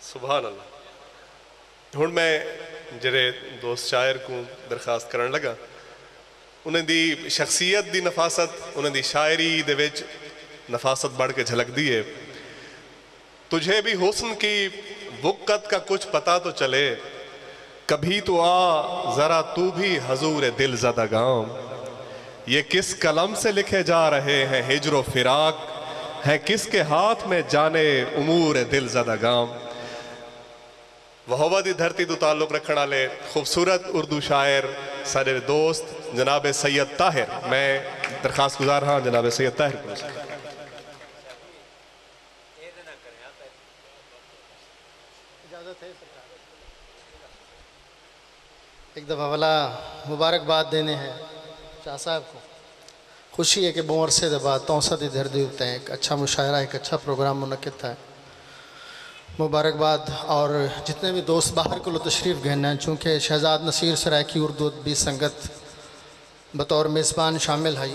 سبحان اللہ. ہن میں جڑے دوست شاعر کو درخواست کرن لگا انہیں دی شخصیت دی نفاست انہیں دی شاعری دے وچ نفاست بڑھ کے جھلک دی ہے. تجھے بھی حسن کی وقت کا کچھ پتہ تو چلے، کبھی تو آ ذرا تو بھی حضور دل زدہ گام. یہ کس قلم سے لکھے جا رہے ہیں ہجر و فراق، ہیں کس کے ہاتھ میں جانے امور دل زدہ گام. وہوہ دی دھرتی تو تعلق رکھنا لے خوبصورت اردو شاعر سارے دوست جناب سید طاہر. میں درخواست گزار ہاں جناب سید طاہر کو. ایک دفعہ والا مبارکباد دینے ہیں شاہ صاحب کو. خوشی ہے کہ بہت عرصے دے بعد 63 دھردی ہوتے ہیں. ایک اچھا مشاعرہ ایک اچھا پروگرام منعقد تھا. مبارکباد. اور جتنے بھی دوست باہر کو تشریف گھن ہیں، چونکہ شہزاد نصیر سرائکی اردو ادبی سنگت بطور میزبان شامل ہے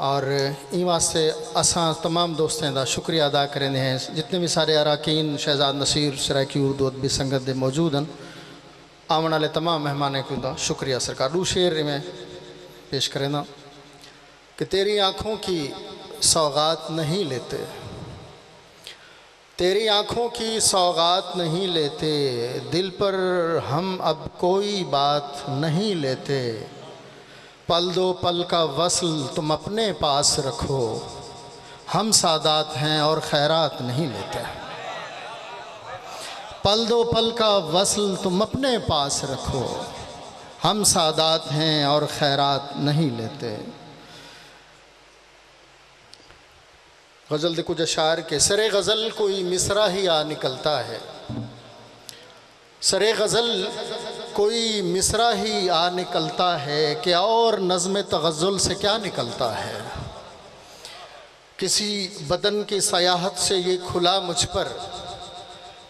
اور این واسطے اساں تمام دوستیں دا شکریہ ادا کریں ہیں. جتنے بھی سارے اراکین شہزاد نصیر سرائکی اردو ادبی سنگت دے موجود ہیں، آمن والے تمام مہمانیں کو دا شکریہ. سرکار دو شعر میں پیش کریں نا کہ تیری آنکھوں کی سوغات نہیں لیتے، تیری آنکھوں کی سوغات نہیں لیتے، دل پر ہم اب کوئی بات نہیں لیتے. پل دو پل کا وصل تم اپنے پاس رکھو، ہم سادات ہیں اور خیرات نہیں لیتے. پل دو پل کا وصل تم اپنے پاس رکھو، ہم سادات ہیں اور خیرات نہیں لیتے. غزل دے کچھ اشعار کے سرے غزل کوئی مصرع ہی آ نکلتا ہے، سرے غزل کوئی مصرع ہی آ نکلتا ہے کہ اور نظم تغزل سے کیا نکلتا ہے. کسی بدن کی سیاحت سے یہ کھلا مجھ پر،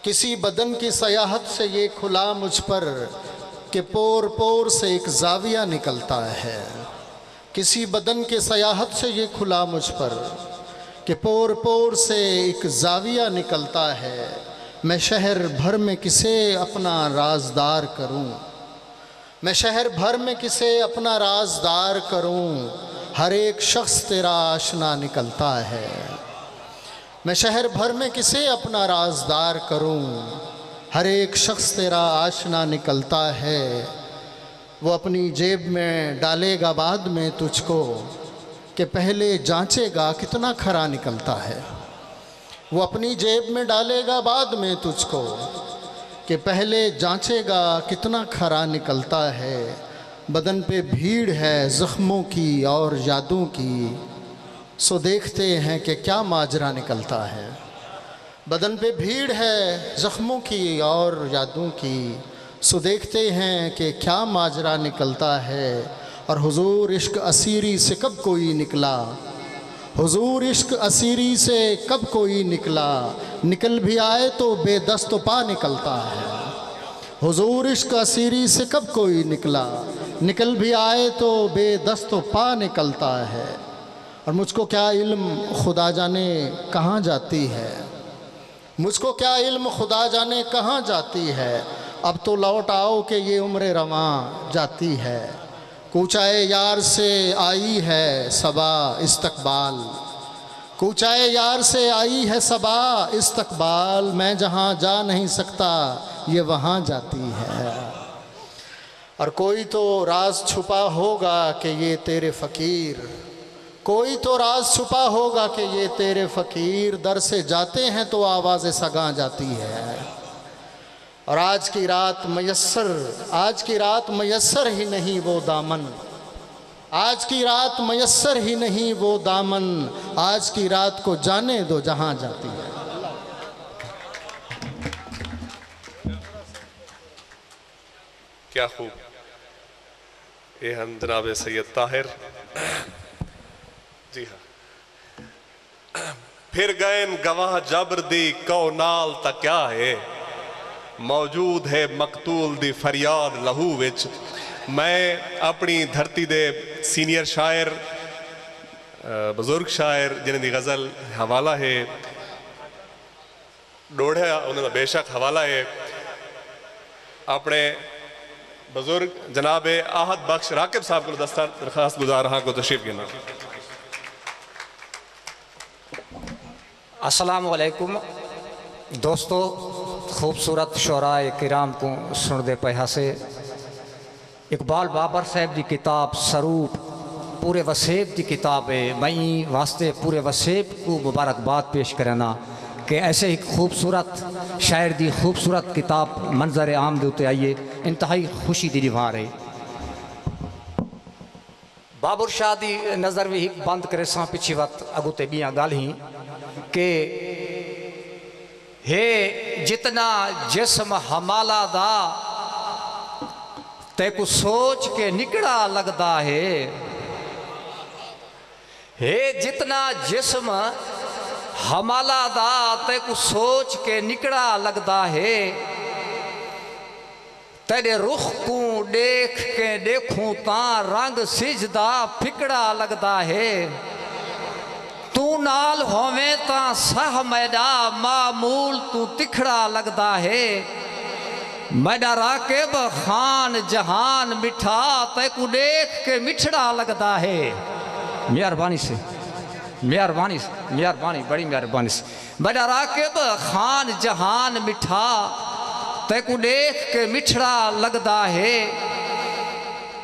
کسی بدن کی سیاحت سے یہ کھلا مجھ پر کہ پور پور سے ایک زاویہ نکلتا ہے. کسی بدن کی سیاحت سے یہ کھلا مجھ پر کہ پور پور سے ایک زاویہ نکلتا ہے. میں شہر بھر میں کسے اپنا رازدار کروں، میں شہر بھر میں کسے اپنا رازدار کروں، ہر ایک شخص تیرا آشنا نکلتا ہے. میں شہر بھر میں کسے اپنا رازدار کروں، ہر ایک شخص تیرا آشنا نکلتا ہے. وہ اپنی جیب میں ڈالے گا بعد میں تجھ کو کہ پہلے جانچے گا کتنا کھرا نکلتا ہے. وہ اپنی جیب میں ڈالے گا بعد میں تجھ کو کہ پہلے جانچے گا کتنا کھرا نکلتا ہے. بدن پہ بھیڑ ہے زخموں کی اور یادوں کی، سو دیکھتے ہیں کہ کیا ماجرا نکلتا ہے. بدن پہ بھیڑ ہے زخموں کی اور یادوں کی، سو دیکھتے ہیں کہ کیا ماجرا نکلتا ہے. اور حضور عشق اسیری سے کب کوئی نکلا، حضور عشق اسیری سے کب کوئی نکلا، نکل بھی آئے تو بے دست و پا نکلتا ہے. حضور عشق اسیری سے کب کوئی نکلا، نکل بھی آئے تو بے دست و پا نکلتا ہے. اور مجھ کو کیا علم خدا جانے کہاں جاتی ہے، مجھ کو کیا علم خدا جانے کہاں جاتی ہے. اب تو لوٹ آؤ کہ یہ عمر رواں جاتی ہے. کوچائے یار سے آئی ہے صبا استقبال، کوچائے یار سے آئی ہے صبا استقبال، میں جہاں جا نہیں سکتا یہ وہاں جاتی ہے. اور کوئی تو راز چھپا ہوگا کہ یہ تیرے فقیر، کوئی تو راز چھپا ہوگا کہ یہ تیرے فقیر، در سے جاتے ہیں تو آواز سگاں جاتی ہے. اور آج کی رات میسر ہی نہیں وہ دامن، آج کی رات میسر ہی نہیں وہ دامن، آج کی رات کو جانے دو جہاں جاتی ہے. کیا خوب. یہ ہم جناب سید طاہر. جی ہاں. پھر گئن گواہ جبر دی کو نال تا کیا ہے، موجود ہے مقتول دی فریاد لہو وچ. میں اپنی دھرتی دے سینئر شاعر بزرگ شاعر جنہیں دی غزل حوالہ ہے ڈوڑھیا انہوں نے بے شک حوالہ ہے اپنے بزرگ جناب آہد بخش راکب صاحب کو درخواست گزار رہا کو تشریف گنا. السلام علیکم دوستو، خوبصورت شعراء کرام کو سن دے پہ سے اقبال بابر صاحب دی کتاب سروپ پورے وسیب دی کتاب ہے. میں واسطے پورے وسیب کو مبارکباد پیش کرنا کہ ایسے ہی خوبصورت شاعر دی خوبصورت کتاب منظر عام دے اتے آئیے، انتہائی خوشی دی نوار ہے. بابر شاہ دی نظر بھی ایک بند کرے ساں پچھی وقت اگو تے بیاں گال ہی کہ ہے جتنا جسم حمالہ دا تے کو سوچ کے نکڑا لگتا ہے جتنا جسم حمالہ دا تے کو سوچ کے نکڑا لگتا ہے تیرے رخ کو دیکھ کے دیکھوں تاں رنگ سجدہ پھکڑا لگتا ہے تو نال ہوویں تاں سہ میڈا معمول تو تکھڑا لگتا ہے میڈا راکب خان جہان مٹھا تے کو دیکھ کے مٹھڑا لگتا ہے. مہربانی سے مہربانی سے مہربانی بڑی مہربانی سے میڈا راکب خان جہان مٹھا تے کو دیکھ کے مٹھڑا لگتا ہے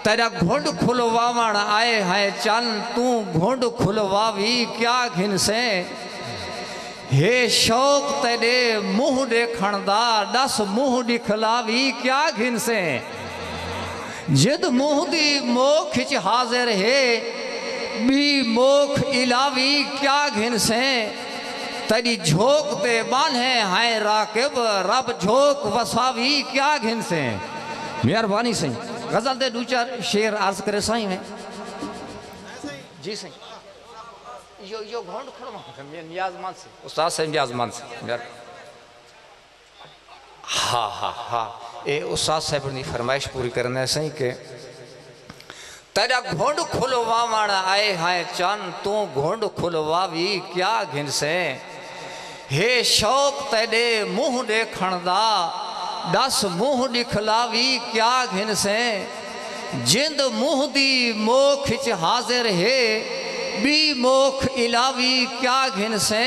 تیرا گھنڈ کھلواوڑ آئے ہیں چند تو گھنڈ کھلواوی کیا گھن سے ہے شوق تیرے منہ دیکھن دا دس منہ دکھلاوی کیا گھن سے جد منہ دی موکھ چ حاضر ہے بی موکھ علاوی کیا گھن سے تیری جھوک تے باندھے ہیں راکب رب جھوک وساوی کیا گھن سے. مہربانی سے غزل دے دو چار شعر عرض کرے سائیں ہیں جی سائیں یو گھونڈ کھڑا نیاز مان سے استاد سے نیاز مان سے ہاں اے استاد صاحب نے فرمائش پوری کرنا ہے سائیں کہ تیرا گھونڈ کھلواوڑ آئے ہیں چند تو گھونڈ کھلواوی کیا گھن سے ہے شوق تیرے منہ دیکھن دا دس منہ دکھلاوی کیا گھن سے جند منہ دی موکھ چ حاضر ہے بی موکھ علاوی کیا گھن سے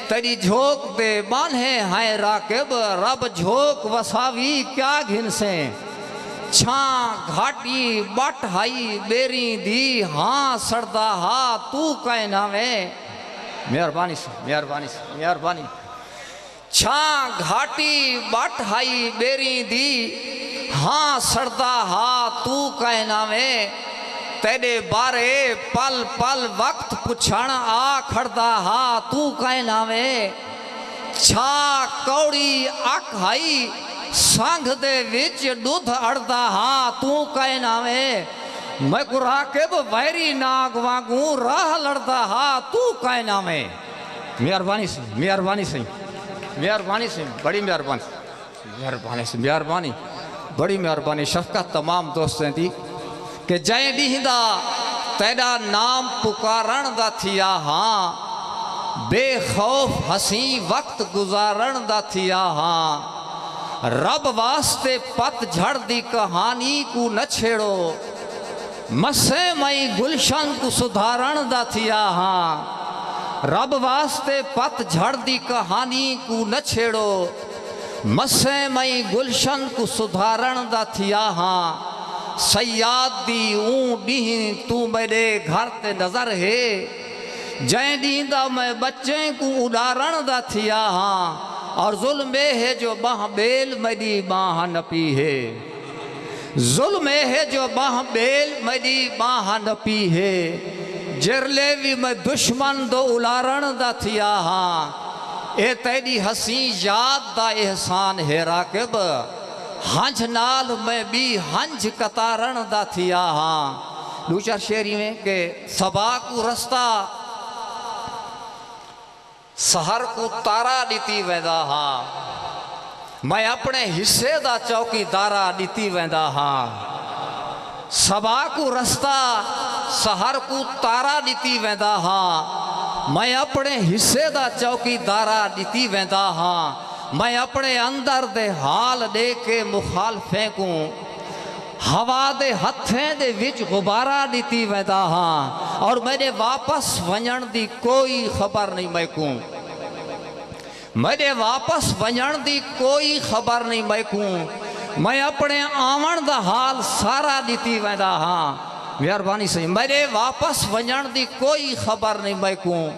تیری جھوک دے باندھے ہیں راکب رب جھوک وساوی کیا گھن سے چھاں گھاٹی بٹ ہائی بیری دی ہاں سڑدا ہاں تو کہنا میں. مہربانی سے مہربانی سے مہربانی چھاں گھاٹی بٹ ہائی بیری دی ہاں سڑدا ہاں تو کہنا میں تیرے بارے پل پل وقت پچھڑ آ کھڑدا ہاں تو کہنا میں چھا کوڑی اک ہائی سانگ دے وچ دودھ اڑدا ہاں تو کہنا میں کو راکب ویری ناگ وانگوں راہ لڑدا ہاں تو کہنا میں. مہربانی سے مہربانی سے مہربانی سے بڑی مہربانی مہربانی سے مہربانی بڑی مہربانی شفقت تمام دوستیں دی کہ جائیں دیہندہ تیرا نام پکارن دا تھیا ہاں بے خوف حسین وقت گزارن دا تھیا ہاں رب واسطے پت جھڑ دی کہانی کو نہ چھیڑو مسے مئی گلشن کو سدھارن دا تھیا ہاں رب واسطے پت جھڑ دی کہانی کو نہ چھیڑو مسے مئی گلشن کو سدھارن دا تھیا ہاں سیاد دی اون ڈیہن تو میرے گھر تے نظر ہے جائیں دیندہ میں بچیں کو اڈارن دا تھیا ہاں اور ظلم ہے جو باہ بیل میری باہ نپی ہے ظلم ہے جو باہ بیل میری باہ نپی ہے جرلے بھی میں دشمن دو الارن دا تھیا ہاں اے تیری حسین یاد دا احسان ہے راکب ہنج نال میں بھی ہنج کتارن دا تھیا ہاں. دو چار شعری میں کہ صبا کو رستہ سہر کو تارا دیتی ویندہ ہاں میں اپنے حصے دا چوکی دارا دیتی ویندہ ہاں صبا کو رستہ سہر کو تارا دیتی ویندہ ہاں میں اپنے حصے دا چوکیدارا دیتی ویندا ہاں میں اپنے اندر دے حال دے کے مخالفیں کو ہوا دے ہتھیں دے وچ غبارہ دیتی ویندا ہاں اور میرے واپس ونجن دی کوئی خبر نہیں میں کو میرے واپس ونجن دی کوئی خبر نہیں میں کو میں اپنے آمن دا حال سارا دیتی ویندا ہاں مہربانی سے میرے واپس ونجن دی کوئی خبر نہیں میں کو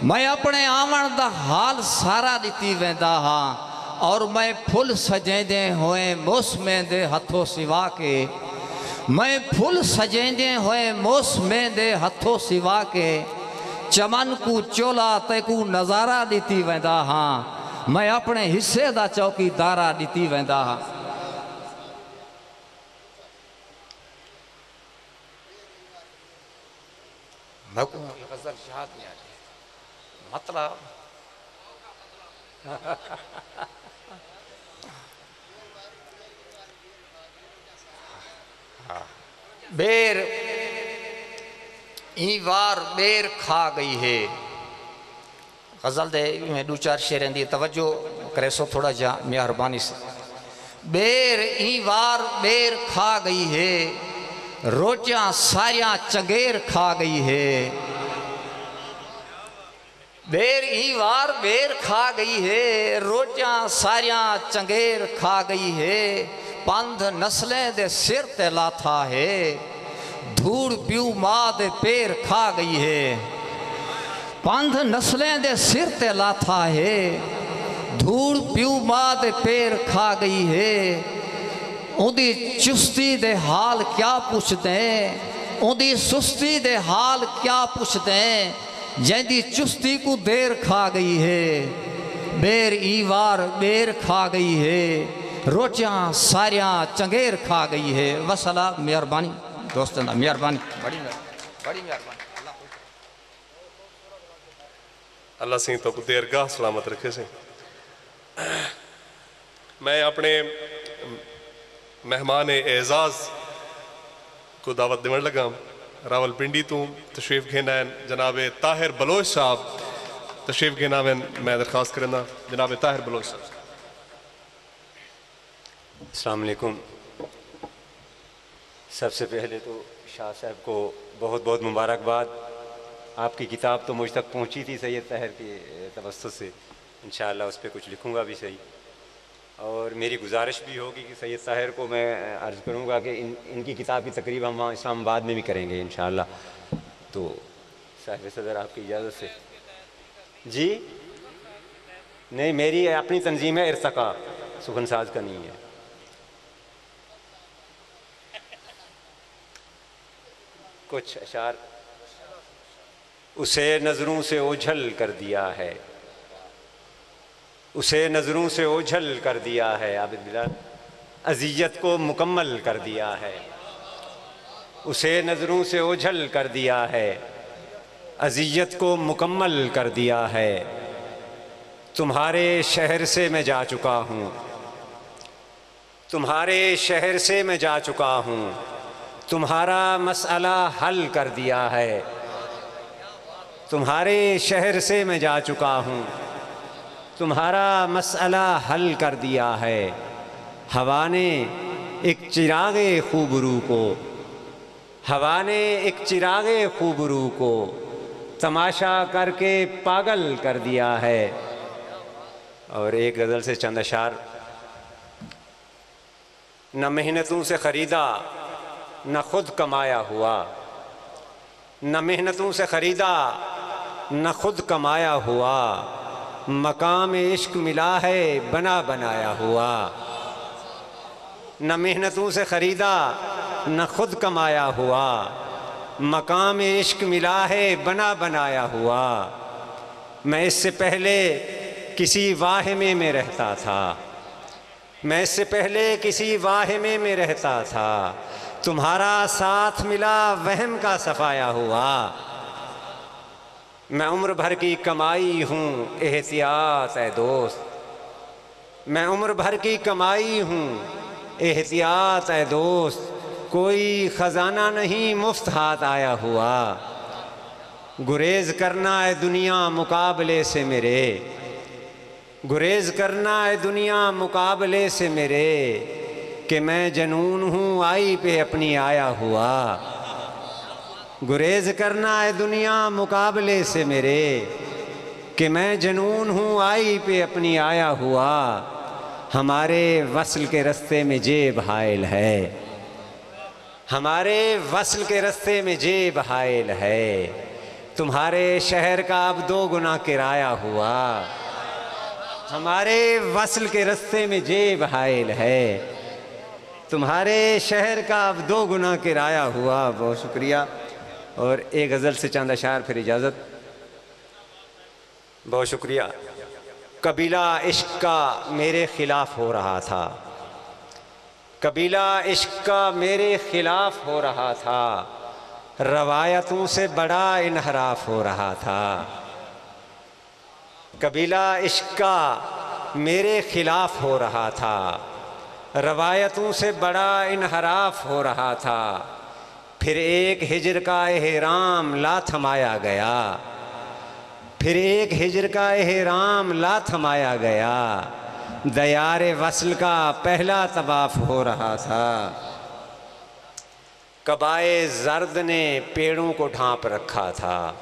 میں اپنے آمن دا حال سارا دیتی ویندا ہاں اور میں پھل سجیندے ہوئے موسمیں دے ہتھوں سوا کے میں پھل سجیندے ہوئے موسمیں دے ہتھوں سوا کے چمن کو چولا تے کو نظارہ دیتی ویندا ہاں میں اپنے حصے دا چوکیدارا دیتی ویندا ہاں غزل شہاد میں آ جائے مطلب بیر این وار بیر کھا گئی ہے غزل دے میں دو چار شیریں دی توجہ کرے سو تھوڑا جا مہربانی سے بیر این وار بیر کھا گئی ہے روٹیاں ساریاں چنگیر کھا گئی ہے بیر این وار بیر کھا گئی ہے روٹیاں ساریاں چنگیر کھا گئی ہے پندھ نسلیں دے سر تے لاتھا ہے دھوڑ پیو ماں دے پیر کھا گئی ہے پندھ نسلیں دے سر تے لاتھا ہے دھوڑ پیو ماں دے پیر کھا گئی ہے اندی چستی دے حال کیا پوچھ دیں اندی سستی دے حال کیا پوچھ دیں جیندی چستی کو دیر کھا گئی ہے بیر ایوار بیر کھا گئی ہے روٹیاں ساریاں چنگیر کھا گئی ہے وسلام مہربانی دوستوں دا مہربانی بڑی مہربانی اللہ سنگھ تو دیر گاہ سلامت رکھے سے میں اپنے مہمان اعزاز کو دعوت دیون لگا راول پنڈی تو تشریف گھینا جناب طاہر بلوچ صاحب تشریف گھینا میں درخواست کرنا جناب طاہر بلوچ صاحب. السلام علیکم. سب سے پہلے تو شاہ صاحب کو بہت بہت مبارکباد. آپ کی کتاب تو مجھ تک پہنچی تھی سید طاہر کے توسط سے, انشاءاللہ اس پہ کچھ لکھوں گا بھی صحیح. اور میری گزارش بھی ہوگی کہ سید طاہر کو میں عرض کروں گا کہ ان کی کتاب کی تقریب ہم وہاں اسلام آباد میں بھی کریں گے انشاءاللہ. تو صاحب صدر آپ کی اجازت سے. جی نہیں, میری اپنی تنظیم ہے ارتقا, سخن ساز کا نہیں ہے. کچھ اشعار. اسے نظروں سے اوجھل کر دیا ہے, اسے نظروں سے اوجھل کر دیا ہے, عابد بلال اذیت کو مکمل کر دیا ہے. اسے نظروں سے اوجھل کر دیا ہے, اذیت کو مکمل کر دیا ہے. تمہارے شہر سے میں جا چکا ہوں, تمہارے شہر سے میں جا چکا ہوں, تمہارا مسئلہ حل کر دیا ہے. تمہارے شہر سے میں جا چکا ہوں, تمہارا مسئلہ حل کر دیا ہے. ہوا نے ایک چراغ خوبرو کو, ہوا نے ایک چراغ خوبرو کو تماشا کر کے پاگل کر دیا ہے. اور ایک غزل سے چند اشعار. نہ محنتوں سے خریدا نہ خود کمایا ہوا, نہ محنتوں سے خریدا نہ خود کمایا ہوا, مقام عشق ملا ہے بنا بنایا ہوا. نہ محنتوں سے خریدا نہ خود کمایا ہوا, مقام عشق ملا ہے بنا بنایا ہوا. میں اس سے پہلے کسی واہمے میں رہتا تھا, میں اس سے پہلے کسی واہمے میں رہتا تھا, تمہارا ساتھ ملا وہم کا صفایا ہوا. میں عمر بھر کی کمائی ہوں احتیاط اے دوست, میں عمر بھر کی کمائی ہوں احتیاط اے دوست, کوئی خزانہ نہیں مفت ہاتھ آیا ہوا. گریز کرنا ہے دنیا مقابلے سے میرے، گریز کرنا ہے دنیا مقابلے سے میرے، کہ میں جنون ہوں آئی پہ اپنی آیا ہوا۔ گریز کرنا ہے دنیا مقابلے سے میرے، کہ میں جنون ہوں آئی پہ اپنی آیا ہوا۔ ہمارے وصل کے رستے میں جیب حائل ہے، ہمارے وصل کے رستے میں جیب حائل ہے، تمہارے شہر کا اب 2 گنا کرایہ ہوا۔ ہمارے وصل کے رستے میں جیب حائل ہے، تمہارے شہر کا اب 2 گنا کرایہ ہوا۔ بہت شکریہ۔ اور ایک غزل سے چند اشعار پھر اجازت۔ بہت شکریہ۔ قبیلہ عشق کا میرے خلاف ہو رہا تھا، قبیلہ عشق کا میرے خلاف ہو رہا تھا، روایتوں سے بڑا انحراف ہو رہا تھا۔ قبیلہ عشق کا میرے خلاف ہو رہا تھا، روایتوں سے بڑا انحراف ہو رہا تھا، پھر ایک ہجر کا احرام لا تھمایا گیا، پھر ایک ہجر کا احرام لا تھمایا گیا، دیار وصل کا پہلا طواف ہو رہا تھا۔ قبائے زرد نے پیڑوں کو ڈھانپ رکھا تھا،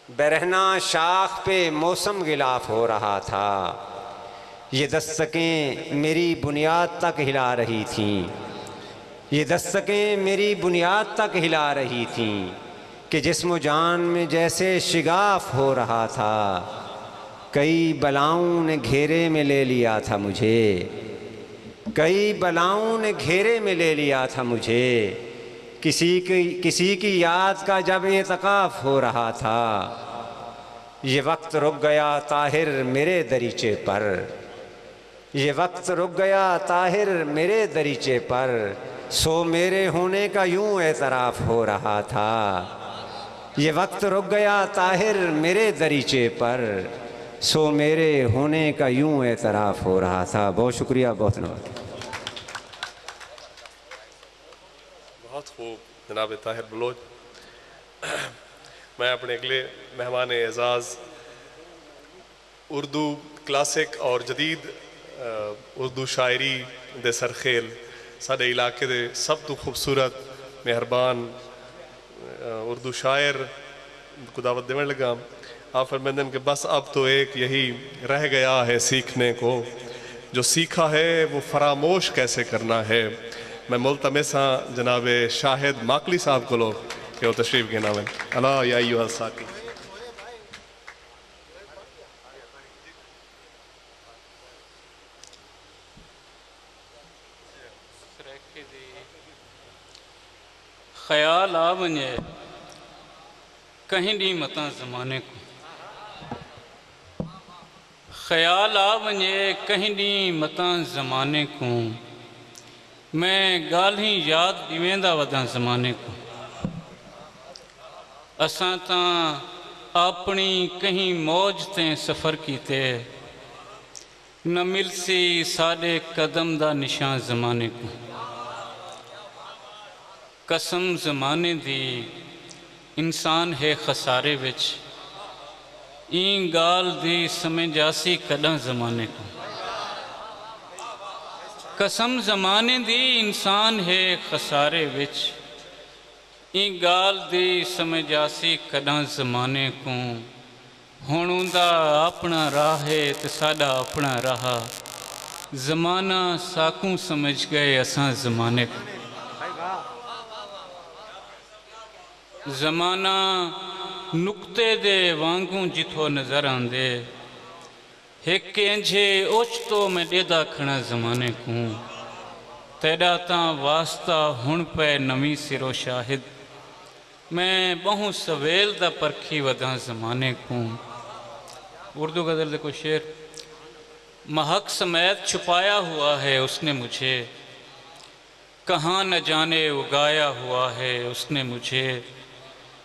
برہنہ شاخ پہ موسم غلاف ہو رہا تھا، یہ دستکیں میری بنیاد تک ہلا رہی تھیں، یہ دستکیں میری بنیاد تک ہلا رہی تھیں، کہ جسم و جان میں جیسے شگاف ہو رہا تھا، کئی بلاؤں نے گھیرے میں لے لیا تھا مجھے، کئی بلاؤں نے گھیرے میں لے لیا تھا مجھے، کسی کی یاد کا جب اعتکاف ہو رہا تھا، یہ وقت رک گیا طاہر میرے دریچے پر، یہ وقت رک گیا طاہر میرے دریچے پر، سو میرے ہونے کا یوں اعتراف ہو رہا تھا، یہ وقت رک گیا طاہر میرے دریچے پر، سو میرے ہونے کا یوں اعتراف ہو رہا تھا۔ بہت شکریہ، بہت نواز۔ بہت خوب جناب طاہر بلوچ۔ میں اپنے اگلے مہمان اعزاز اردو کلاسک اور جدید اردو شاعری دے سرخیل ساڈے علاقے دے سب تو خوبصورت مہربان اردو شاعر کو دعوت دینے لگا۔ آپ فرمائیں کہ بس اب تو ایک یہی رہ گیا ہے سیکھنے کو، جو سیکھا ہے وہ فراموش کیسے کرنا ہے۔ میں ملتمس ہاں جناب شاہد ماکلی صاحب کو لو کہ وہ تشریف گنا میں اللہ یا ایوہ الساقی۔ خیال آ ونجے کہیں ڈی متاں زمانے کو، خیال آ ونجے کہیں ڈی متاں زمانے کو، میں گالہیں یاد دیویندہ وداں زمانے کو، اساں تاں اپنی کہیں موج تے سفر کیتے، نہ مل سی ساڑے قدم دا نشان زمانے کو، قسم زمانے دی انسان ہے خسارے وچ، این گال دی سمجھاسی کداں زمانے کو، قسم زمانے دی انسان ہے خسارے وچ، این گال دی سمجھاسی کداں زمانے کو، ہونوں دا اپنا راہ ہے تے ساڈا اپنا راہ، زمانہ ساکوں سمجھ گئے اساں زمانے کو، زمانہ نکتے دے وانگوں جتھو نظر آندے، ایک انجھے اوچتو میں ڈیدہ کھڑا زمانے کو، تیڑا تاں واسطہ ہن پہ نویں سرو شاہد، میں بہوں سویل دا پرکھی وداں زمانے کو۔ اردو غزل دے کو شعر، مہک سمیت چھپایا ہوا ہے اس نے مجھے، کہاں نہ جانے اگایا ہوا ہے اس نے مجھے،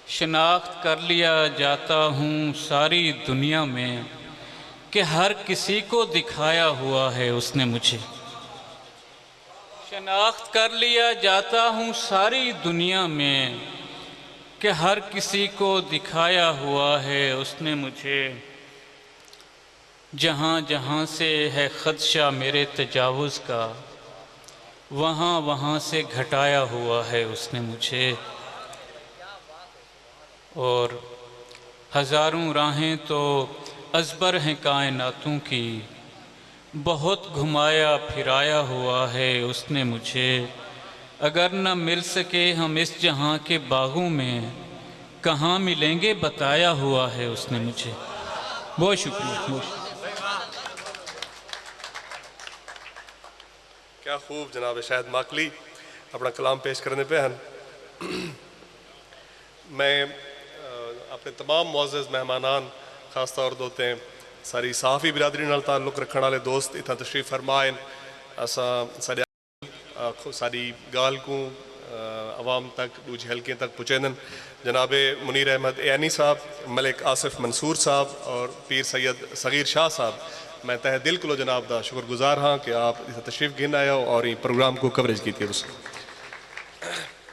شناخت کر لیا جاتا ہوں ساری دنیا میں، کہ ہر کسی کو دکھایا ہوا ہے اس نے مجھے، شناخت کر لیا جاتا ہوں ساری دنیا میں، کہ ہر کسی کو دکھایا ہوا ہے اس نے مجھے، جہاں جہاں سے ہے خدشہ میرے تجاوز کا، وہاں وہاں سے گھٹایا ہوا ہے اس نے مجھے۔ اور ہزاروں راہیں تو ازبر ہیں کائناتوں کی، بہت گھمایا پھرایا ہوا ہے اس نے مجھے۔ اگر نہ مل سکے ہم اس جہاں کے باغوں میں، کہاں ملیں گے بتایا ہوا ہے اس نے مجھے۔ بہت شکریہ، بہت شکریہ۔ کیا خوب جناب شاہد ماکلی اپنا کلام پیش کرنے پہ ہیں۔ میں اپنے تمام معزز مہمانان، خاص طور دوتے ساری صحافی برادری نال تعلق رکھنے والے دوست اتنا تشریف فرمائن، ساری گال کو عوام تک دوجی حلقے تک پہنچینن۔ جناب منیر احمد ایانی صاحب، ملک آصف منصور صاحب اور پیر سید صغیر شاہ صاحب، میں تہ دل کو جناب دا شکر گزار ہاں کہ آپ تشریف گھن آیا ہو اور یہ پروگرام کو کوریج کی تھی۔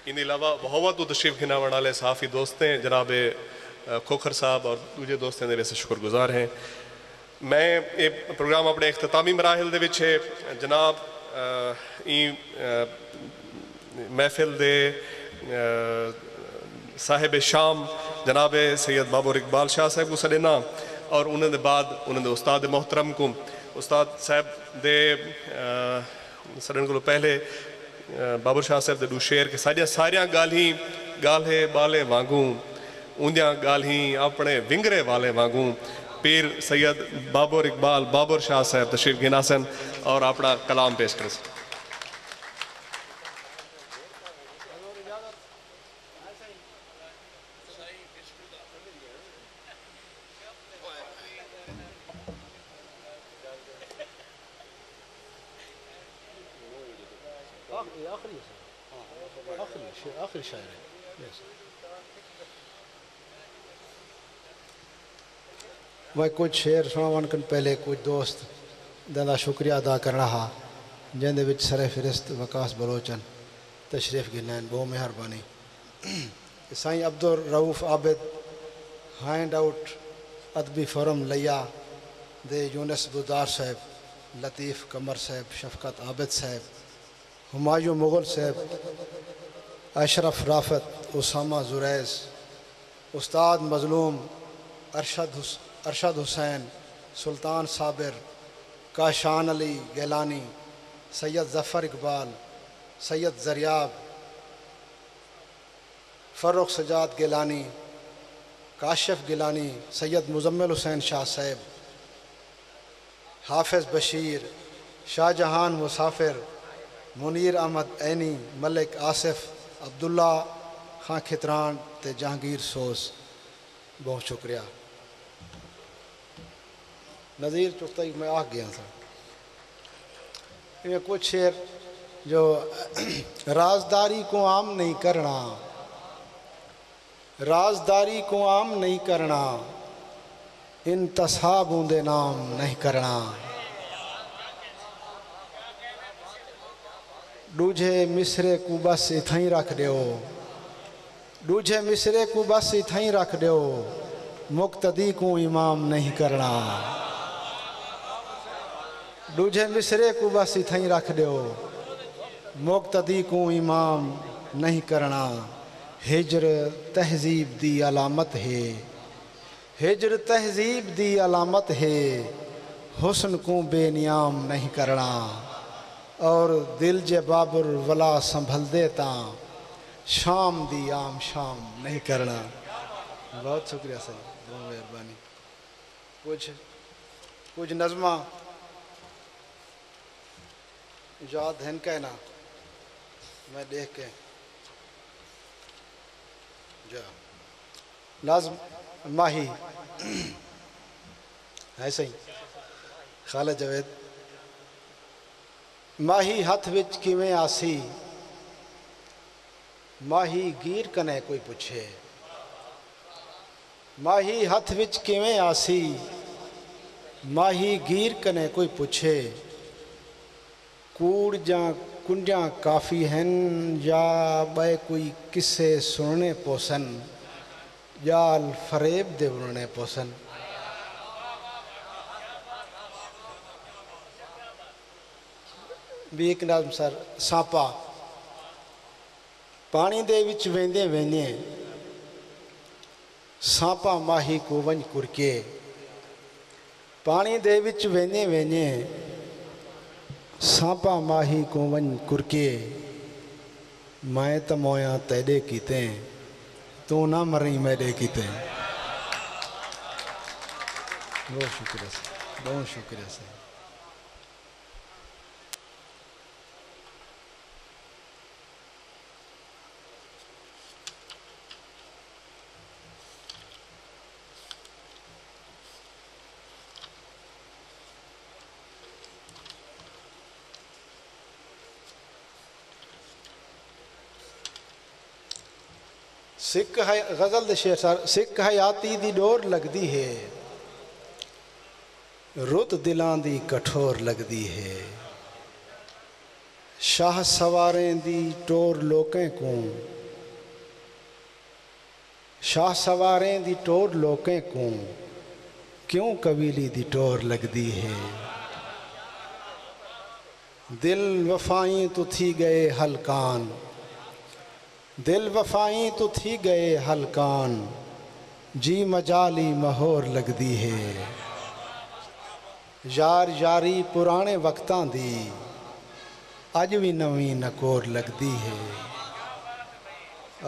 ان علاوہ بہت تو تشریف گھنا والے صحافی دوست ہیں، جناب کھوکھر صاحب اور دوسرے دوست ہیں سے شکر گزار ہیں۔ میں یہ پروگرام اپنے اختتامی مراحل دے وچ ہے جناب محفل دے صاحب شام جناب سید بابر اقبال شاہ صاحب کو سڈینا، اور انہوں نے بعد انہوں نے استاد محترم کو استاد صاحب دے سڈن کو پہلے بابر شاہ صاحب دے دو شعر کے ساریاں گالیں بالے وانگوں، اندیاں گالیں اپنے ونگرے والے وانگوں، پیر سید بابر اقبال بابر شاہ صاحب تشریف گھنا سن اور اپنا کلام پیش کریں۔ آخری شاعر ہے۔ میں کچھ شعر سناون کن پہلے کچھ دوست دا شکریہ ادا کرنا ہا جن دے وچ سر فہرست وکاس بلوچن تشریف گھنین، بہت مہربانی۔ سائیں عبدالرؤف عابد ہینڈ آؤٹ ادبی فورم لیا دے یونس بودار صاحب، لطیف قمر صاحب، شفقت عابد صاحب، ہمایوں مغل صاحب، اشرف رافت، اسامہ زریز، استاد مظلوم، ارشد حسین، سلطان صابر، کاشان علی گیلانی، سید ظفر اقبال، سید زریاب، فروخ سجاد گیلانی، کاشف گیلانی، سید مزمل حسین شاہ صاحب، حافظ بشیر، شاہ جہان مسافر، منیر احمد عینی، ملک آصف، عبداللہ خان کھتران تے جہانگیر سوز، بہت شکریہ۔ نظیر چفتائی میں آ گیا تھا۔ یہ کچھ شعر جو رازداری کو عام نہیں کرنا، رازداری کو عام نہیں کرنا، انتصابوں دے نام نہیں کرنا، ڈوجھے مصرے کو بس اتھائیں رکھ دیو، ڈوجھے مصرے کو بس اتھائیں رکھ دیو، مقتدی کو امام نہیں کرنا، ڈوجھے مصرے کو بس اتھائیں رکھ دیو، مقتدی کو امام نہیں کرنا۔ ہجر تہذیب دی علامت ہے، ہجر تہذیب دی علامت ہے، حسن کو بے نیام نہیں کرنا، اور دل جے بابر ولا سنبھل دیتا، شام دی عام شام نہیں کرنا۔ بہت شکریہ سر، بہت مہربانی۔ کچھ نظمہ یاد ہیں کہنا، میں دیکھ کے جا نظم ماہی ہے صحیح خالد جاوید۔ ماہی ہاتھ وچ کیویں آسی، ماہی گیر کنے کوئی پوچھے، ماہی ہاتھ وچ کیویں آسی، ماہی گیر کنے کوئی پوچھے، کوڑ جاں کنجاں کافی ہیں یا بے کوئی کسے سننے پوسن، جال فریب دے انہوں نے پوسن بھی ایک نظم سر سانپا پانی دے وچ ویندے ویندے سانپا ماہی کو ونج کرکے پانی دے وچ ویندے ویندے سانپا ماہی کو ونج کرکے میں تو مویاں تیڈے کیتے تو نہ مریں میڈے کیتے بہت شکریہ سے بہت شکریہ سے سکھ ہے غزل دے شعر سر سکھ حیاتی دی ڈور لگ دی ہے رت دلان دی کٹھور لگ دی ہے شاہ سواریں دی ٹور لوکیں کو شاہ سواریں دی ٹور لوکیں کو کیوں قبیلی دی ٹور لگ دی ہے دل وفائیں تو تھی گئے ہلکان دل وفائیں تو تھی گئے ہلکان جی مجالی مہور لگ دی ہے یار یاری پرانے وقتاں دی اج بھی نویں نکور لگ دی ہے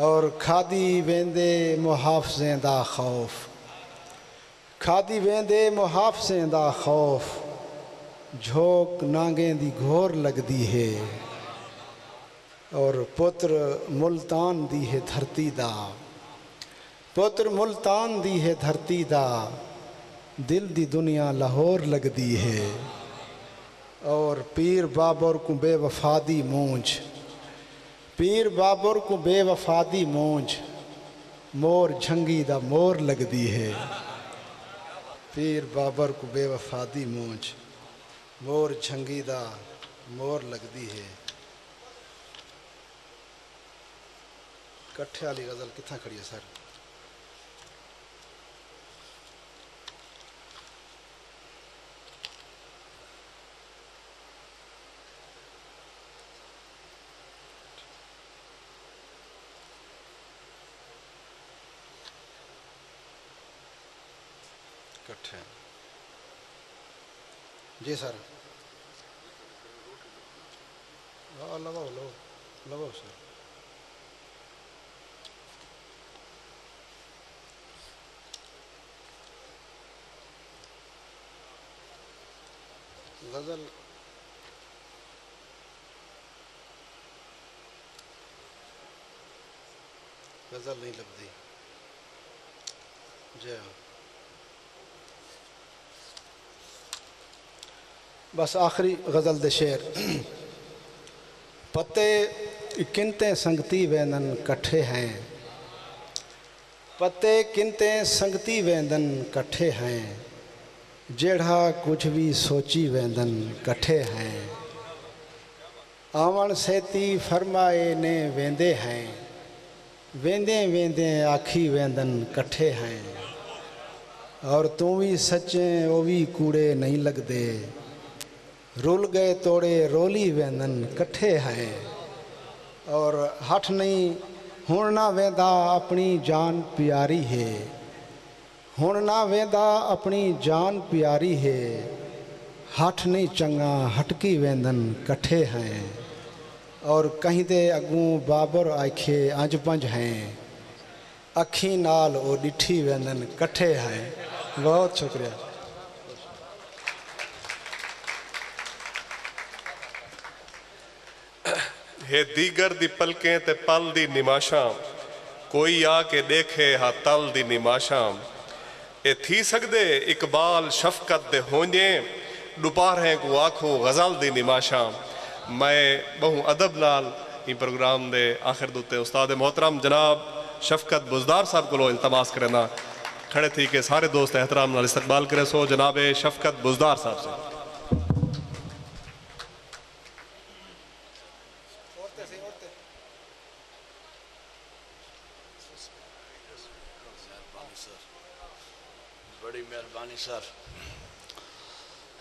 اور کھادی ویندے محافظیں دا خوف کھادی ویندے محافظیں دا خوف جھوک نانگیں دی گھور لگ دی ہے اور پتر ملتان دی ہے دھرتی دا پتر ملتان دی ہے دھرتی دا دل دی دنیا لاہور لگ دی ہے اور پیر بابر کو بے وفادی مونج پیر بابر کو بے وفادی مونج مور جھنگی دا مور لگ دی ہے پیر بابر کو بے وفادی مونج مور جھنگی دا مور لگ دی ہے کٹھے والی غزل کتنا کھڑی ہے سر کٹھے جی سر لو سر غزل غزل نہیں لگتی جی ہاں بس آخری غزل دے شعر پتے کنتے سنگتی ویندن کٹھے ہیں پتے کنتے سنگتی ویندن کٹھے ہیں جیڑھا کچھ بھی سوچی ویندن کٹھے ہیں آون سیتی فرمائے نے ویندے ہیں ویندے ویندے آکھی ویندن کٹھے ہیں اور تم بھی سچیں وہ بھی کوڑے نہیں لگ دے رول گئے توڑے رولی ویندن کٹھے ہیں اور ہٹھ نہیں ہون نہ ویندا اپنی جان پیاری ہے ہون نہ ویندا اپنی جان پیاری ہے ہٹھ نہیں چنگا ہٹکی ویندن کٹھے ہیں اور کہیں دے اگوں بابر آکھے انج پنج ہیں اکھیں نال او ڈٹھی ویندن کٹھے ہیں بہت شکریہ ہے دیگر دی پلکیں تے پل دی نماشاں کوئی آ کے دیکھے ہاں تل دی نماشاں اے تھی سکدے اقبال شفقت دے ہونجیں ڈپارہیں کو آکھو غزل دی نماشاں میں بہوں ادب نال این پروگرام دے آخر دوتے استاد محترم جناب شفقت بزدار صاحب کو لو التماس کرنا کھڑے تھی کہ سارے دوست احترام نال استقبال کرے سو جناب شفقت بزدار صاحب سے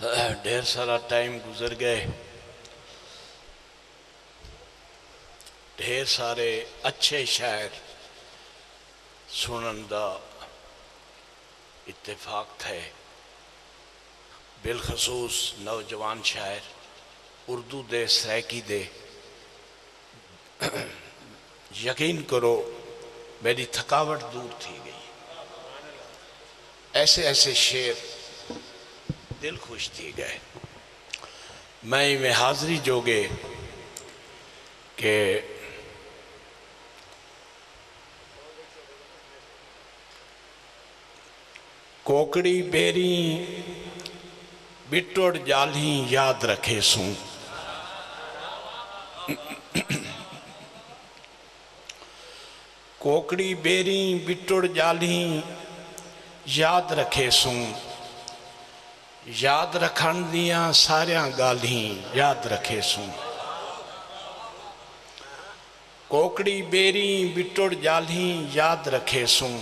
ڈھیر سارا ٹائم گزر گئے، ڈھیر سارے اچھے شاعر سنن دا اتفاق تھے، بالخصوص نوجوان شاعر اردو دے سریکی دے۔ یقین کرو میری تھکاوٹ دور تھی گئی، ایسے ایسے شعر دل خوش تھی گئے۔ میں حاضری جوگے کہ کوکڑی بیری بٹوڑ جالیں یاد رکھے سوں، کوکڑی بیری بٹوڑ جالیں یاد رکھے سوں، یاد رکھن دیاں ساریاں گالیں یاد رکھے سوں، کوکڑی بیری بٹوڑ جالیں یاد رکھے سوں،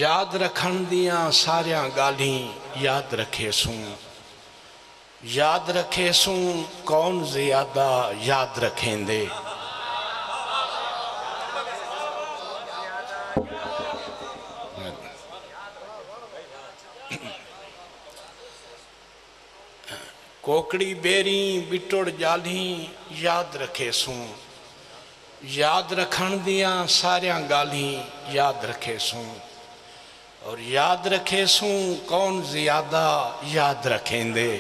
یاد رکھن دیاں ساریاں گالیں یاد رکھے سوں، یاد رکھے سوں کون زیادہ یاد رکھیں دے، کوکڑی بیری بٹوڑ جالیں یاد رکھے سوں، یاد رکھن دیاں ساریاں گالیں یاد رکھے سوں، اور یاد رکھے سوں کون زیادہ یاد رکھیں دے،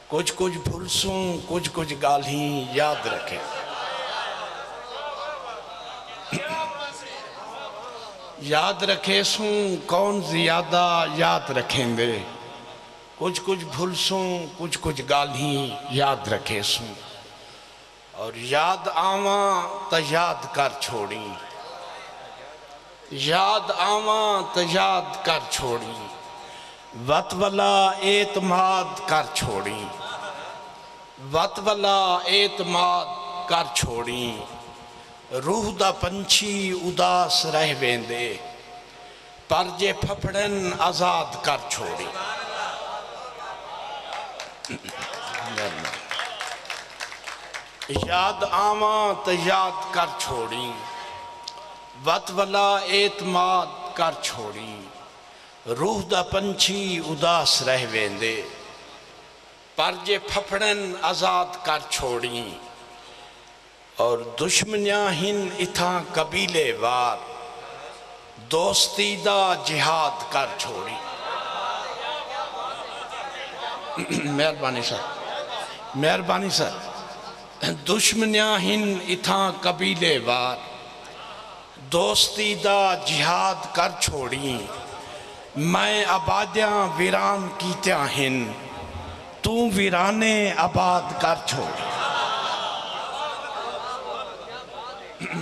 کچھ بھول سوں کچھ گالیں یاد رکھیں، یاد رکھے سوں کون زیادہ یاد رکھیں دے، کچھ بھول سوں کچھ گالیں یاد رکھے سوں، اور یاد آواں تا یاد کر چھوڑیں، یاد آواں تا یاد کر چھوڑیں، وط والا اعتماد کر چھوڑیں، وط والا اعتماد کر چھوڑیں، روح دا پنچھی اداس رہ ویندے، پر جے پھپڑن آزاد کر چھوڑیں، یاد آواں تا یاد کر چھوڑیں، وط والا اعتماد کر چھوڑیں، روح دا پنچھی اداس رہ ویندے، پر جے پھپڑن آزاد کر چھوڑیں، اور دشمنیاں ہن اتھاں قبیلے وار، دوستی دا جہاد کر چھوڑیں، مہربانی سر، دشمنیاں ہن اتھاں قبیلے وار، دوستی دا جہاد کر چھوڑیں، میں آبادیاں ویران کیتیاں ہن، تو ویرانے آباد کر چھوڑیں،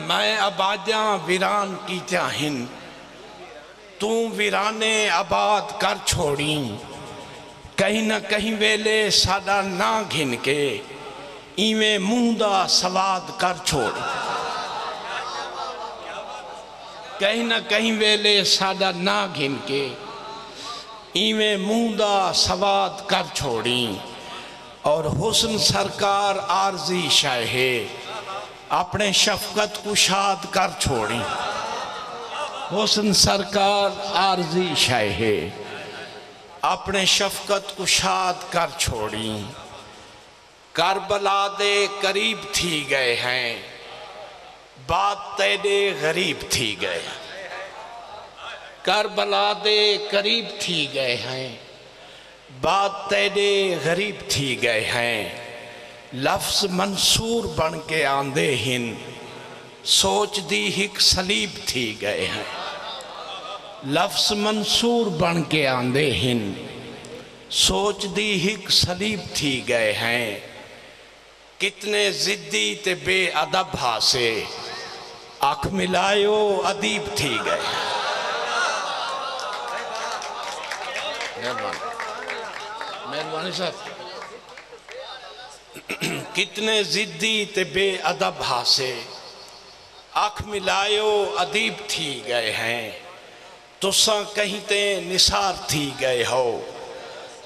میں آبادیاں ویران کیتیاں ہن، تو ویرانے آباد کر چھوڑیں، کہیں نہ کہیں ویلے ساڈا نہ گھن کے، ایویں مہندہ سواد کر چھوڑیں، کہیں نہ کہیں ویلے ساڈا نہ گھن کے، ایویں مہندہ سواد کر چھوڑیں، اور حسن سرکار عارضی شے ہے، اپنے شفقت کو شاد کر چھوڑیں، حسن سرکار عارضی شے ہے، اپنے شفقت کو شاد کر چھوڑیں، کربلا دے قریب تھی گئے ہیں، بات تیرے غریب تھی گئے، کربلا دے قریب تھی گئے ہیں، بات تیرے غریب تھی گئے ہیں، لفظ منصور بن کے آندے ہن، سوچ دی ہک سلیب تھی گئے ہیں، لفظ منصور بن کے آندے ہن، سوچ دی ہک سلیب تھی گئے ہیں، کتنے زدی تے بے ادب ہاسے، آنکھ ملائیو ادیب تھی گئے، مہربانی صاحب، کتنے زدی تے بے ادب ہاسے، آنکھ ملائیو ادیب تھی گئے ہیں، تساں کہیں تے نثار تھی گئے ہو،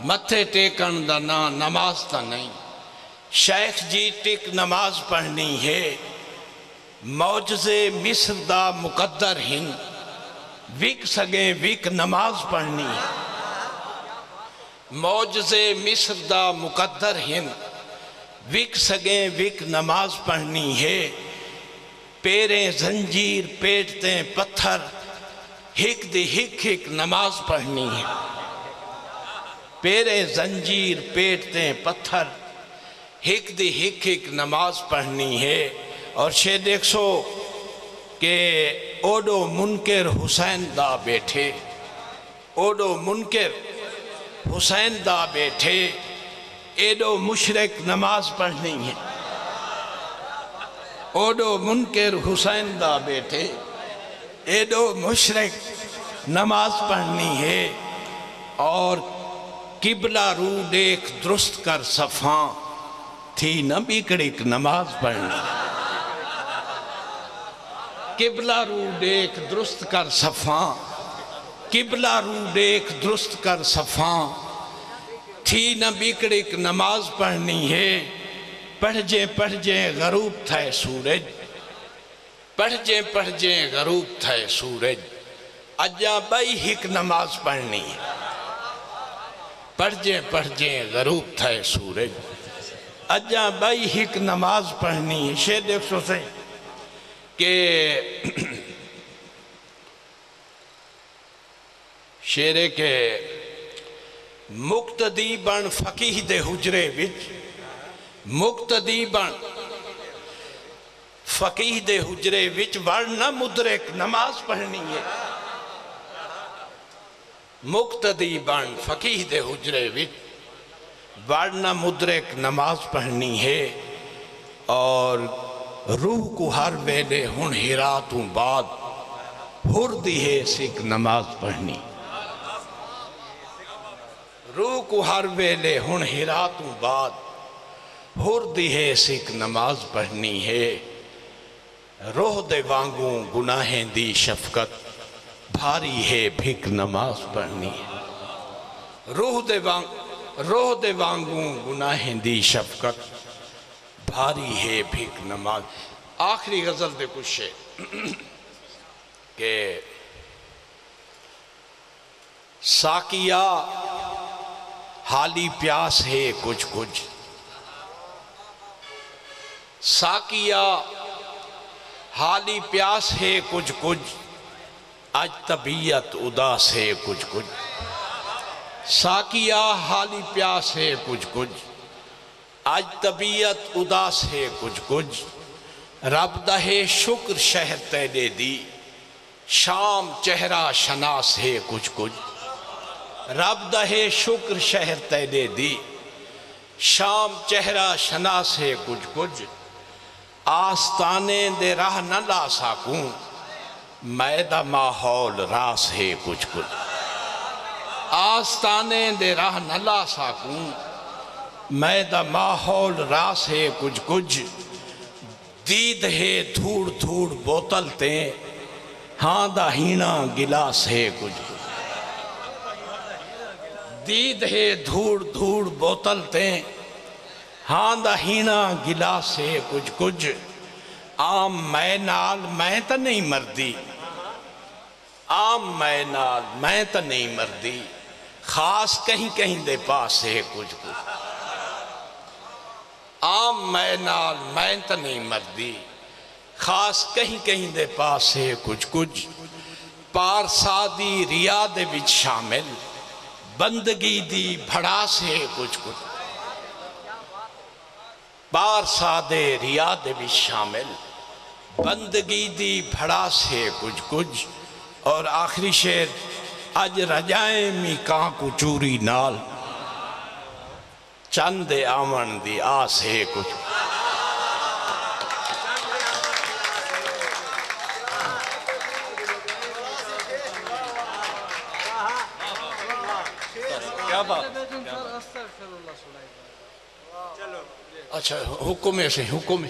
متھے ٹیکن دا نا نماز تا نہیں شیخ جی ٹک نماز پڑھنی ہے معجزے مصر دا مقدر ہن وک سگیں وک نماز پڑھنی ہے معجزے مصر دا مقدر ہن وک سگیں وک نماز پڑھنی ہے پیریں زنجیر پیٹتے پتھر ہک دی ہک ہک نماز پڑھنی ہے پیریں زنجیر پیٹتے پتھر ہک دی ہک ہک نماز پڑھنی ہے اور شے دیکھ سو کہ اوڈو منکر حسین دا بیٹھے اوڈو منکر حسین دا بیٹھے ایڈو مشرک نماز پڑھنی ہے اوڈو منکر حسین دا بیٹھے ایڈو مشرک نماز پڑھنی ہے اور قبلہ رو دیکھ درست کر صفاں تھی نہ بیکڑک نماز پڑھنی قبلہ رو دیکھ درست کر صفاں قبلہ رو دیکھ درست کر صفاں تھی نہ بیکڑک نماز پڑھنی ہے پڑھ جیں غروب تھے سورج پڑھ جیں غروب تھے سورج اجا بائی ہک نماز پڑھنی ہے پڑھ جیں غروب تھے سورج اجا بائی ہک نماز پڑھنی ہے شے دیکھ سو سے کہ شیرے کے مقتدی بن فقیہ دے حجرے وچ مقتدی بن فقیہ دے حجرے وچ ورنہ مدرک نماز پڑھنی ہے مقتدی بن فقیہ دے حجرے وچ ورنہ مدرک نماز پڑھنی ہے اور روح کو ہر ویلے ہن ہراتوں بعد ہر دی ہے سکھ نماز پڑھنی روح کو ہر ویلے ہن ہراتوں بعد ہر دی ہے سکھ نماز پڑھنی ہے روح دے وانگوں گناہیں دی شفقت بھاری ہے بھک نماز پڑھنی ہے روح دے وانگوں گناہیں دی شفقت بھاری ہے بھک نماز آخری غزل دے کچھ ہے کہ ساکیہ حالی پیاس ہے کچھ کچھ ساکیہ حالی پیاس ہے کچھ کچھ آج طبیعت اداس ہے کچھ کچھ ساکیہ حالی پیاس ہے کچھ کچھ آج طبیعت اداس ہے کچھ کچھ رب دہے شکر شہر تیلے دی شام چہرہ شناس ہے کچھ کچھ رب دہے شکر شہر تیلے دی شام چہرہ شناس ہے کچھ کچھ آستانے دے راہ نہ لا ساکوں میدہ ماحول راس ہے کچھ کچھ آستانے دے راہ نہ لا ساکوں میدہ ماحول راس ہے کچھ کچھ دید ہے دھوڑ دھوڑ بوتل تے ہاں دا ہینا گلاس ہے کچھ کچھ دید ہے دھوڑ دھوڑ بوتل تے ہاں دا ہینا گلاس ہے کچھ کچھ عام میں نال میں تا نہیں مردی عام میں نال میں تا نہیں مردی خاص کہیں کہیں دے پاس ہے کچھ کچھ عام میں نال میں تا نہیں مردی خاص کہیں کہیں دے پاس ہے کچھ کچھ پارسادی ریاد وچ شامل بندگی دی بھڑاس ہے کچھ کچھ پارسادے ریاد وچ شامل بندگی دی بھڑاس ہے کچھ کچھ اور آخری شعر اج رجائیں می کان کو چوری نال چند آمن دی آس ہے کچھ کیا بات اچھا حکم سے حکم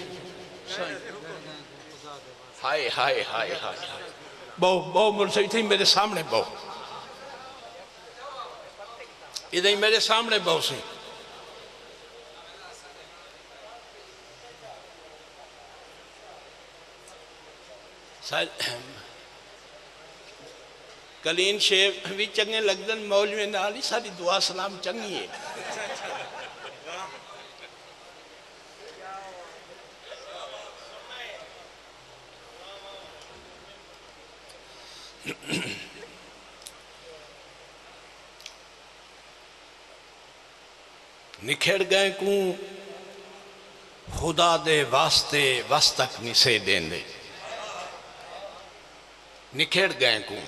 ہائے ہائے ہائے ہائے بہو بہو مرسوی تھی میرے سامنے بہو ادھر میرے سامنے بہت سے کلین شیف بھی چنگے لگدن مولوی نالی ساری دعا سلام چنگی ہے نکھڑ گئے کوں خدا دے واسطے وستک نسے دیں دے نکھڑ گئے کوں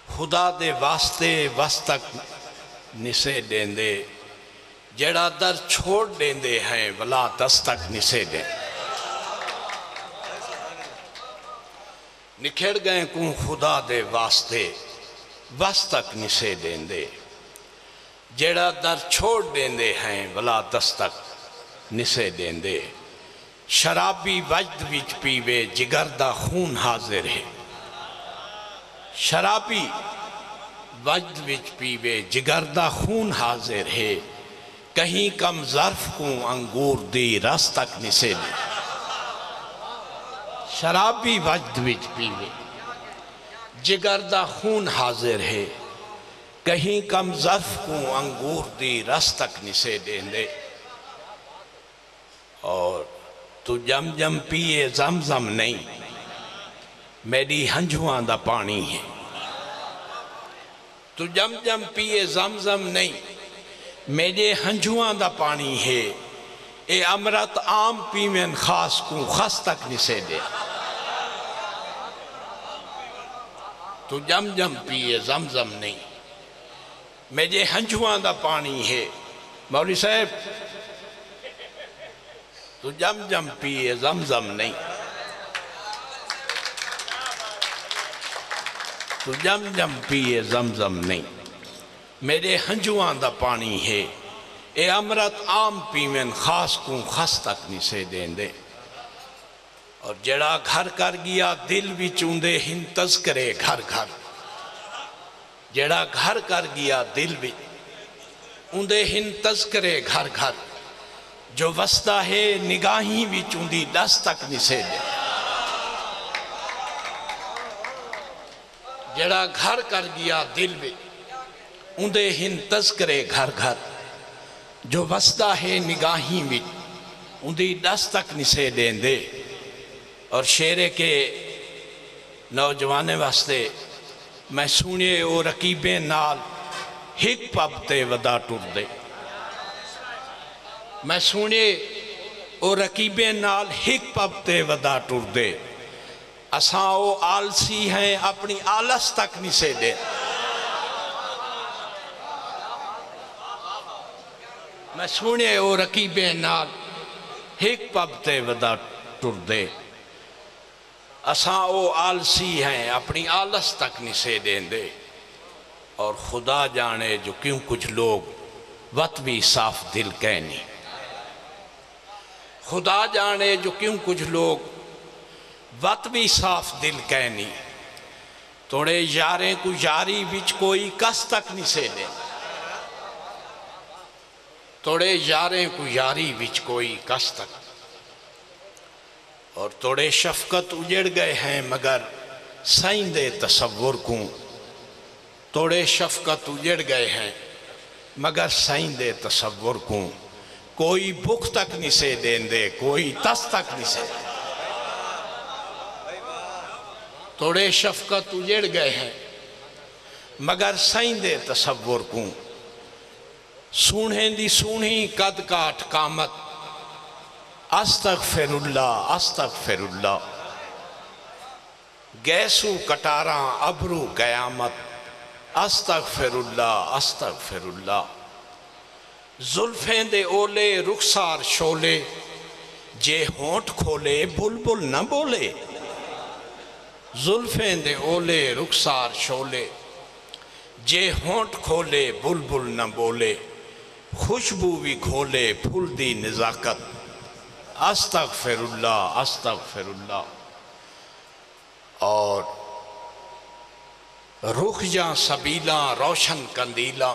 خدا دے واسطے وستک نسے دیں دے جڑا در چھوڑ دیں دے ہیں ولا دستک نسے دیں نکھڑ گئے کوں خدا دے واسطے وستک نسے دیں دے جڑا در چھوڑ دیں دے ہیں ولا دستک نسے دیں دے شرابی وجد وچ پیوے جگر دا خون حاضر ہے شرابی وجد وچ پیوے جگر دا خون حاضر ہے کہیں کم ظرف کو انگور دی رس تک نسے دے شرابی وجد وچ پیوے جگر دا خون حاضر ہے کہیں کم ظرف کو انگور دی رس تک نسے دیں دے اور تو جم جم پیے زمزم نہیں میری ہنجوان دا پانی ہے تو جم جم پیے زمزم نہیں میرے ہنجوان دا پانی ہے اے امرت عام پیمن خاص کو خس تک نسے دے تو جم جم پیے زمزم نہیں میرے ہنجوان دا پانی ہے مولوی صاحب تو جم جم پیے زمزم نہیں تو جم جم پیے زمزم نہیں میرے ہنجوان دا پانی ہے اے امرت عام پیمن خاص کو خس تک نسے دیں دے اور جڑا گھر کر گیا دل بھی چوندے ہن تذکرے گھر گھر جڑا گھر کر گیا دل بھی اندے ہن تذکرے گھر گھر جو وسطہ ہے نگاہیں بھی چوندی دس تک نسے دے جڑا گھر کر گیا دل بھی اندے ہن تذکرے گھر گھر جو وسطہ ہے نگاہیں بھی اندی دس تک نسے دیں دے اور شیرے کے نوجوانے واسطے میں سونے او رقیبیں نال ہک پب تے ودا ٹر دے میں سونے او رقیبیں نال ہک پب تے ودا ٹر دے اساں او آلسی ہیں اپنی آلس تک نسے دے میں سونے او رقیبیں نال ہک پب تے ودا ٹر دے اساں او آلسی ہیں اپنی آلس تک نسے دیں دے اور خدا جانے جو کیوں کچھ لوگ وط بھی صاف دل کہنی خدا جانے جو کیوں کچھ لوگ وط بھی صاف دل کہنی توڑے یاریں کو یاری بچ کوئی کس تک نسے دیں توڑے یاریں کو یاری بچ کوئی کس تک اور توڑے شفقت اجڑ گئے ہیں مگر سائیں دے تصور کوں توڑے شفقت اجڑ گئے ہیں مگر سائیں دے تصور کوں کوئی بھوک تک نسے دیں دے کوئی تس تک نسے توڑے شفقت اجڑ گئے ہیں مگر سائیں دے تصور کوں سونہیں دی سونہیں قد کاٹ قامت استغفر اللہ گیسو کٹاراں ابرو قیامت استغفر اللہ زلفیں دے اولے رخسار شولے جے ہونٹ کھولے بلبل نہ بولے زلفیں دے اولے رخسار شولے جے ہونٹ کھولے بلبل نہ بولے خوشبو بھی کھولے پھول دی نزاکت استغفر اللہ اور رخ جاں سبیلاں روشن کندیلاں